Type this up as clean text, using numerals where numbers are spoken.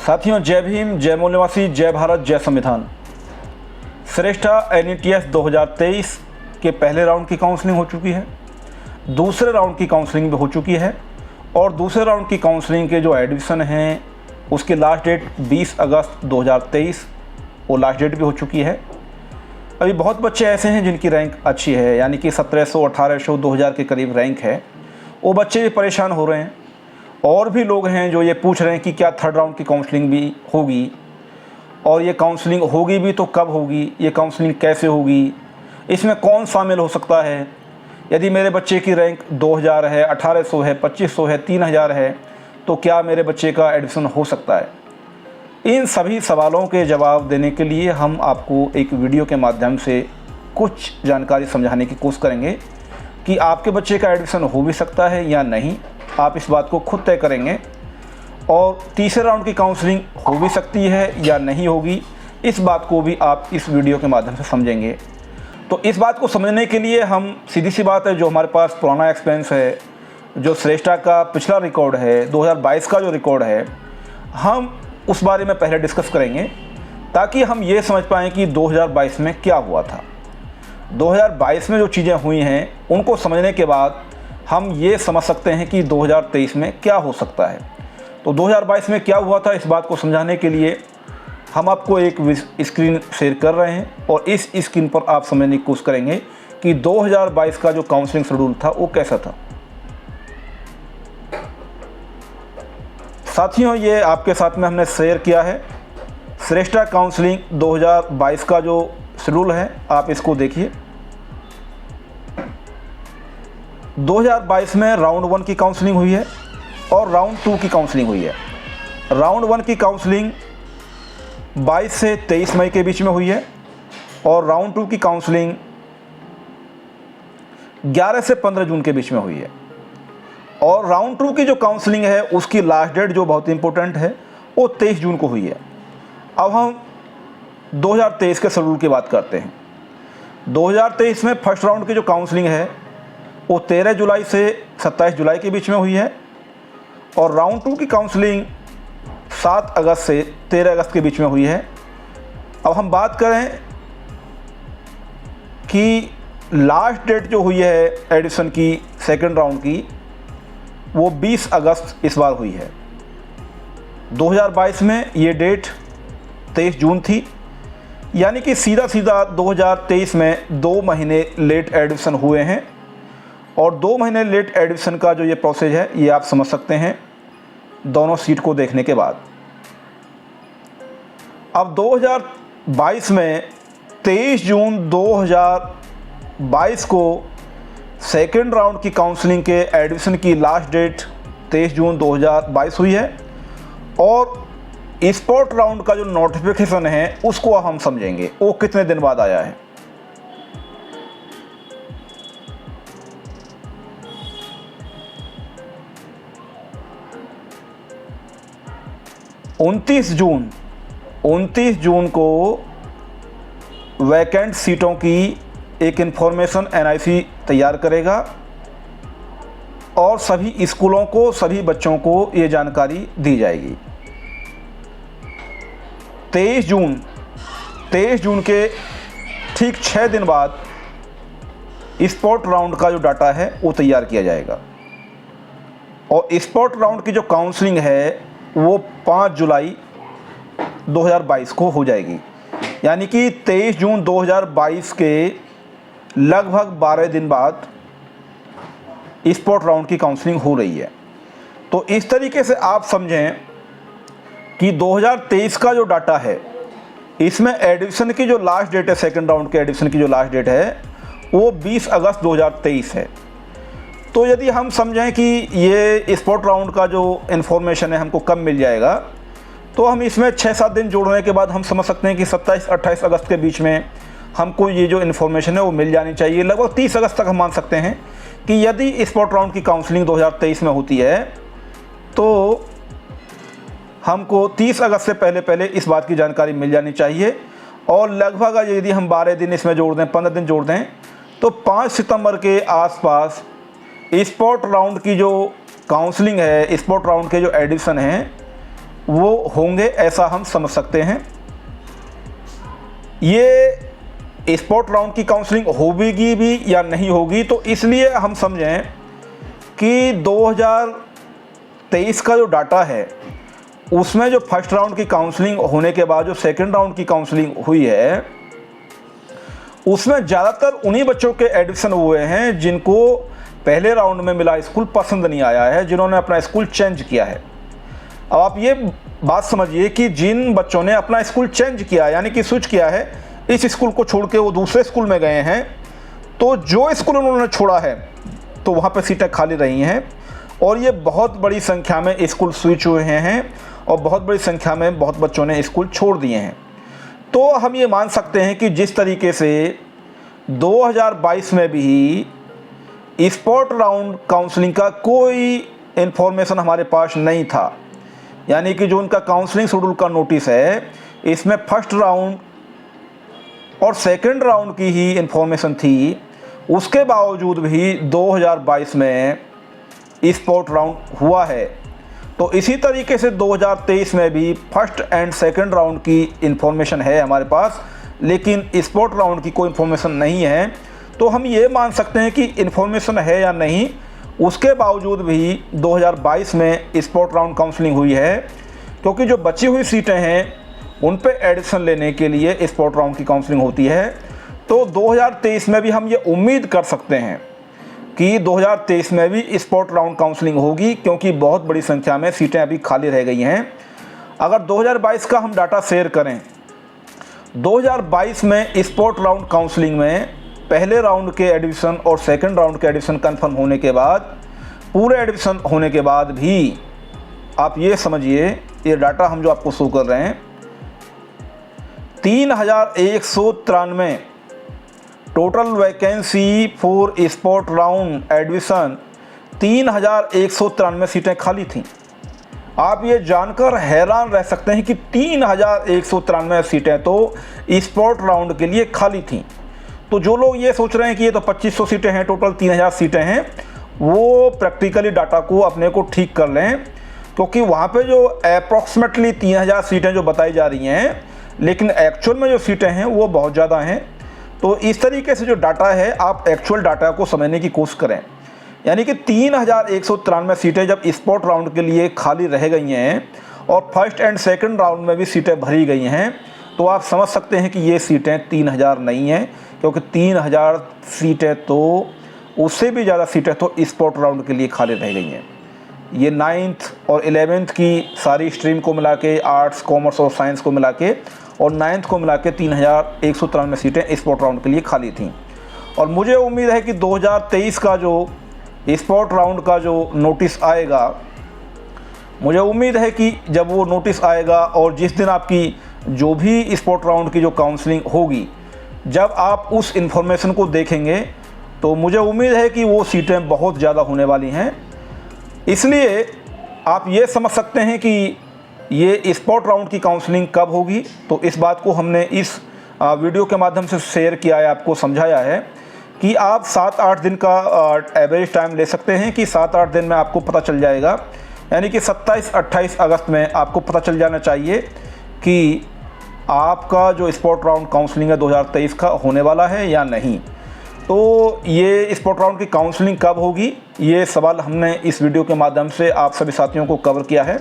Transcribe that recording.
साथियों, जय भीम, जय मूल निवासी, जय भारत, जय संविधान। श्रेष्ठा NETS 2023 के पहले राउंड की काउंसलिंग हो चुकी है, दूसरे राउंड की काउंसलिंग भी हो चुकी है और दूसरे राउंड की काउंसलिंग के जो एडमिशन हैं उसकी लास्ट डेट 20 अगस्त 2023 वो लास्ट डेट भी हो चुकी है। अभी बहुत बच्चे ऐसे हैं जिनकी रैंक अच्छी है, यानी कि 1700, 1800, 2000 के करीब रैंक है। वो बच्चे भी परेशान हो रहे हैं और भी लोग हैं जो ये पूछ रहे हैं कि क्या थर्ड राउंड की काउंसलिंग भी होगी, और ये काउंसलिंग होगी भी तो कब होगी, ये काउंसलिंग कैसे होगी, इसमें कौन शामिल हो सकता है। यदि मेरे बच्चे की रैंक 2000 है, 1800 है, 2500 है, 3000 है, तो क्या मेरे बच्चे का एडमिशन हो सकता है। इन सभी सवालों के जवाब देने के लिए हम आपको एक वीडियो के माध्यम से कुछ जानकारी समझाने की कोशिश करेंगे कि आपके बच्चे का एडमिशन हो भी सकता है या नहीं। आप इस बात को खुद तय करेंगे। और तीसरे राउंड की काउंसलिंग हो भी सकती है या नहीं होगी, इस बात को भी आप इस वीडियो के माध्यम से समझेंगे। तो इस बात को समझने के लिए हम सीधी सी बात है, जो हमारे पास पुराना एक्सपीरियंस है, जो श्रेष्ठा का पिछला रिकॉर्ड है, 2022 का जो रिकॉर्ड है, हम उस बारे में पहले डिस्कस करेंगे ताकि हम ये समझ पाएँ कि 2022 में क्या हुआ था। 2022 में जो चीज़ें हुई हैं उनको समझने के बाद हम ये समझ सकते हैं कि 2023 में क्या हो सकता है। तो 2022 में क्या हुआ था, इस बात को समझाने के लिए हम आपको एक स्क्रीन शेयर कर रहे हैं और इस स्क्रीन पर आप समझने की कोशिश करेंगे कि 2022 का जो काउंसलिंग शेड्यूल था वो कैसा था। साथियों, ये आपके साथ में हमने शेयर किया है श्रेष्ठा काउंसलिंग 2022 का जो शेड्यूल है, आप इसको देखिए। 2022 में राउंड 1 की काउंसलिंग हुई है और राउंड 2 की काउंसलिंग हुई है। राउंड 1 की काउंसलिंग 22 से 23 मई के बीच में हुई है और राउंड 2 की काउंसलिंग 11 से 15 जून के बीच में हुई है। और राउंड 2 की जो काउंसलिंग है उसकी लास्ट डेट जो बहुत इंपॉर्टेंट है वो 23 जून को हुई है। अब हम 2023 के शेड्यूल की बात करते हैं। 2023 में फर्स्ट राउंड की जो काउंसलिंग है वो 13 जुलाई से 27 जुलाई के बीच में हुई है और राउंड 2 की काउंसलिंग 7 अगस्त से 13 अगस्त के बीच में हुई है। अब हम बात करें कि लास्ट डेट जो हुई है एडिशन की सेकंड राउंड की, वो 20 अगस्त इस बार हुई है। 2022 में ये डेट 23 जून थी, यानी कि सीधा सीधा 2023 में 2 महीने लेट एडमिशन हुए हैं। और 2 महीने लेट एडमिशन का जो ये प्रोसेस है ये आप समझ सकते हैं दोनों सीट को देखने के बाद। अब 2022 में 23 जून 2022 को सेकेंड राउंड की काउंसलिंग के एडमिशन की लास्ट डेट 23 जून 2022 हुई है और स्पॉट राउंड का जो नोटिफिकेशन है उसको हम समझेंगे वो कितने दिन बाद आया है। उनतीस जून को वैकेंट सीटों की एक इन्फॉर्मेशन NIC तैयार करेगा और सभी स्कूलों को, सभी बच्चों को ये जानकारी दी जाएगी। 23 जून के ठीक 6 दिन बाद स्पॉट राउंड का जो डाटा है वो तैयार किया जाएगा और स्पॉट राउंड की जो काउंसलिंग है वो 5 जुलाई 2022 को हो जाएगी। यानी कि 23 जून 2022 के लगभग 12 दिन बाद स्पॉट राउंड की काउंसलिंग हो रही है। तो इस तरीके से आप समझें कि 2023 का जो डाटा है इसमें एडमिशन की जो लास्ट डेट है, सेकंड राउंड के एडमिशन की जो लास्ट डेट है वो 20 अगस्त 2023 है। तो यदि हम समझें कि ये स्पॉट राउंड का जो इन्फॉर्मेशन है हमको कब मिल जाएगा, तो हम इसमें 6-7 दिन जोड़ने के बाद हम समझ सकते हैं कि 27-28 अगस्त के बीच में हमको ये जो इन्फॉर्मेशन है वो मिल जानी चाहिए। लगभग 30 अगस्त तक हम मान सकते हैं कि यदि स्पॉट राउंड की काउंसलिंग 2023 में होती है तो हमको 30 अगस्त से पहले इस बात की जानकारी मिल जानी चाहिए। और लगभग यदि हम 12 दिन इसमें जोड़ दें, 15 दिन जोड़ दें, तो 5 सितंबर के आसपास स्पॉट राउंड की जो काउंसलिंग है, स्पॉट राउंड के जो एडिशन हैं वो होंगे, ऐसा हम समझ सकते हैं। ये स्पोर्ट राउंड की काउंसलिंग होगी भी या नहीं होगी, तो इसलिए हम समझें कि 2023 का जो डाटा है उसमें जो फर्स्ट राउंड की काउंसलिंग होने के बाद जो सेकंड राउंड की काउंसलिंग हुई है उसमें ज़्यादातर उन्हीं बच्चों के एडमिशन हुए हैं जिनको पहले राउंड में मिला स्कूल पसंद नहीं आया है, जिन्होंने अपना स्कूल चेंज किया है। अब आप ये बात समझिए कि जिन बच्चों ने अपना स्कूल चेंज किया यानी कि स्विच किया है, इस स्कूल को छोड़ के वो दूसरे स्कूल में गए हैं, तो जो स्कूल उन्होंने छोड़ा है तो वहाँ पे सीटें खाली रही हैं और ये बहुत बड़ी संख्या में स्कूल स्विच हुए हैं और बहुत बड़ी संख्या में बहुत बच्चों ने स्कूल छोड़ दिए हैं। तो हम ये मान सकते हैं कि जिस तरीके से 2022 में भी स्पोर्ट राउंड काउंसलिंग का कोई इन्फॉर्मेशन हमारे पास नहीं था, यानी कि जो उनका काउंसलिंग शेड्यूल का नोटिस है इसमें फर्स्ट राउंड और सेकंड राउंड की ही इन्फॉर्मेशन थी, उसके बावजूद भी 2022 में स्पोर्ट राउंड हुआ है। तो इसी तरीके से 2023 में भी फर्स्ट एंड सेकंड राउंड की इन्फॉर्मेशन है हमारे पास, लेकिन स्पोर्ट राउंड की कोई इन्फॉर्मेशन नहीं है। तो हम ये मान सकते हैं कि इन्फॉर्मेशन है या नहीं, उसके बावजूद भी 2022 में स्पोर्ट राउंड काउंसलिंग हुई है, क्योंकि जो बची हुई सीटें हैं उन पे एडिशन लेने के लिए स्पोर्ट राउंड की काउंसलिंग होती है। तो 2023 में भी हम ये उम्मीद कर सकते हैं कि 2023 में भी स्पोर्ट राउंड काउंसलिंग होगी, क्योंकि बहुत बड़ी संख्या में सीटें अभी खाली रह गई हैं। अगर 2022 का हम डाटा शेयर करें, 2022 में स्पोर्ट राउंड काउंसलिंग में पहले राउंड के एडमिशन और सेकंड राउंड के एडमिशन कंफर्म होने के बाद, पूरे एडमिशन होने के बाद भी आप ये समझिए, ये डाटा हम जो आपको शो कर रहे हैं, 3193 total vacancy for sport round admission 3193 सीटें खाली थीं। आप ये जानकर हैरान रह सकते हैं कि 3193 सीटें तो स्पोर्ट राउंड के लिए खाली थीं। तो जो लोग ये सोच रहे हैं कि ये तो 2500 सीटें हैं, टोटल 3000 सीटें हैं, वो प्रैक्टिकली डाटा को अपने को ठीक कर लें, क्योंकि वहाँ पे जो अप्रॉक्सीमेटली 3000 सीटें जो बताई जा रही हैं, लेकिन एक्चुअल में जो सीटें हैं वो बहुत ज़्यादा हैं। तो इस तरीके से जो डाटा है, आप एक्चुअल डाटा को समझने की कोशिश करें, यानी कि 3193 सीटें जब स्पोर्ट राउंड के लिए खाली रह गई हैं और फर्स्ट एंड सेकंड राउंड में भी सीटें भरी गई हैं, तो आप समझ सकते हैं कि ये सीटें 3000 नहीं हैं, क्योंकि 3000 सीटें तो उससे भी ज़्यादा सीटें तो स्पोर्ट राउंड के लिए खाली रह गई हैं। ये 9th और 11th की सारी स्ट्रीम को मिला के, आर्ट्स, कॉमर्स और साइंस को मिला के, और 9th को मिला के 3193 सीटें स्पोर्ट राउंड के लिए खाली थीं। और मुझे उम्मीद है कि 2023 का जो स्पोर्ट राउंड का जो नोटिस आएगा, मुझे उम्मीद है कि जब वो नोटिस आएगा और जिस दिन आपकी जो भी स्पोर्ट राउंड की जो काउंसलिंग होगी, जब आप उस इन्फॉर्मेशन को देखेंगे तो मुझे उम्मीद है कि वो सीटें बहुत ज़्यादा होने वाली हैं। इसलिए आप ये समझ सकते हैं कि ये स्पोर्ट राउंड की काउंसलिंग कब होगी। तो इस बात को हमने इस वीडियो के माध्यम से शेयर किया है, आपको समझाया है कि आप 7-8 दिन का एवरेज टाइम ले सकते हैं कि 7-8 दिन में आपको पता चल जाएगा, यानी कि 27-28 अगस्त में आपको पता चल जाना चाहिए कि आपका जो स्पोर्ट राउंड काउंसलिंग है 2023 का होने वाला है या नहीं। तो ये स्पोर्ट राउंड की काउंसलिंग कब होगी, ये सवाल हमने इस वीडियो के माध्यम से आप सभी साथियों को कवर किया है।